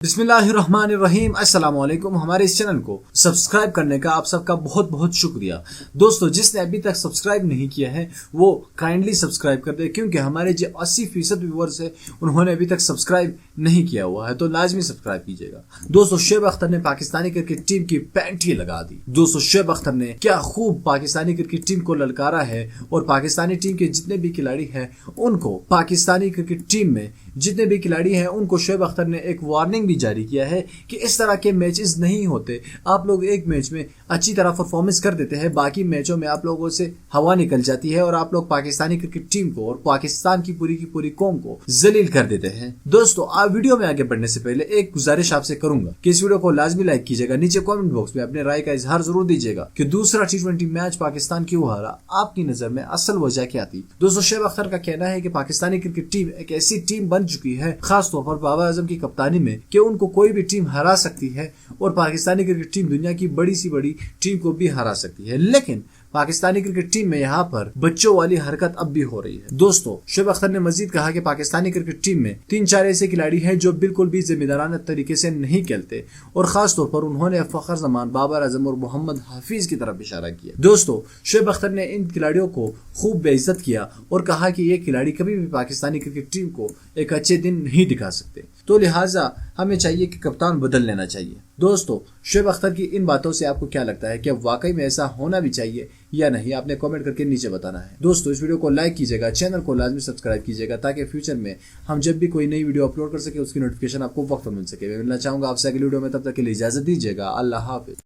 बिस्मिल्लाहिर्रहमानिर्रहीम अस्सलाम वालेकुम। हमारे इस चैनल को सब्सक्राइब करने का आप सबका बहुत बहुत शुक्रिया। दोस्तों, जिसने अभी तक सब्सक्राइब नहीं किया है वो काइंडली सब्सक्राइब कर दे, क्योंकि हमारे जो 80% व्यूअर्स है उन्होंने अभी तक सब्सक्राइब नहीं किया हुआ है, तो लाजमी सब्सक्राइब कीजिएगा। दोस्तों, शुएब अख्तर ने पाकिस्तानी क्रिकेट टीम की पैंट ही लगा दी। दोस्तों, शुएब अख्तर ने क्या खूब पाकिस्तानी क्रिकेट टीम को ललकारा है और पाकिस्तानी टीम के जितने भी खिलाड़ी हैं उनको, पाकिस्तानी क्रिकेट टीम में जितने भी खिलाड़ी हैं उनको शुएब अख्तर ने एक वार्निंग भी जारी किया है कि इस तरह के मैचेस नहीं होते। आप लोग एक मैच में अच्छी तरह परफॉर्मेंस कर देते हैं, बाकी मैचों में आप लोगों से हवा निकल जाती है और आप लोग पाकिस्तानी क्रिकेट टीम को और पाकिस्तान की पूरी कौम को जलील कर देते हैं। दोस्तों, आप वीडियो में आगे बढ़ने से पहले एक गुजारिश आपसे करूंगा कि इस वीडियो को लाजमी लाइक कीजिएगा, नीचे कमेंट बॉक्स में अपने राय का इजहार जरूर दीजिएगा कि दूसरा T20 मैच पाकिस्तान क्यों हारा, आपकी नजर में असल वजह क्या थी। दोस्तों, शुएब अख्तर का कहना है कि पाकिस्तानी क्रिकेट टीम एक ऐसी टीम बन चुकी है, खास तौर पर बाबर आजम की कप्तानी में, कि उनको कोई भी टीम हरा सकती है और पाकिस्तानी क्रिकेट टीम दुनिया की बड़ी सी बड़ी टीम को भी हरा सकती है। लेकिन पाकिस्तानी क्रिकेट टीम में यहाँ पर बच्चों वाली हरकत अब भी हो रही है। दोस्तों, शुएब अख्तर ने मजीद कहा कि पाकिस्तानी क्रिकेट टीम में 3-4 ऐसे खिलाड़ी हैं जो बिल्कुल भी जिम्मेदाराना तरीके से नहीं खेलते, और खास तौर पर उन्होंने फखर जमान, बाबर आजम और मोहम्मद हाफिज की तरफ इशारा किया। दोस्तों, शुएब अख्तर ने इन खिलाड़ियों को खूब बेइज्जत किया और कहा कि ये खिलाड़ी कभी भी पाकिस्तानी क्रिकेट टीम को एक अच्छे दिन नहीं दिखा सकते, तो लिहाजा हमें चाहिए कि कप्तान बदल लेना चाहिए। दोस्तों, शुएब अख्तर की इन बातों से आपको क्या लगता है, क्या वाकई में ऐसा होना भी चाहिए या नहीं? आपने कमेंट करके नीचे बताना है। दोस्तों, इस वीडियो को लाइक कीजिएगा, चैनल को लाजमी सब्सक्राइब कीजिएगा, ताकि फ्यूचर में हम जब भी कोई नई वीडियो अपलोड कर सके उसकी नोटिफिकेशन आपको वक्त पर मिल सके। मैं मिलना चाहूंगा आपसे अगली वीडियो में, तब तक के लिए इजाजत दीजिएगा। अल्लाह हाफिज।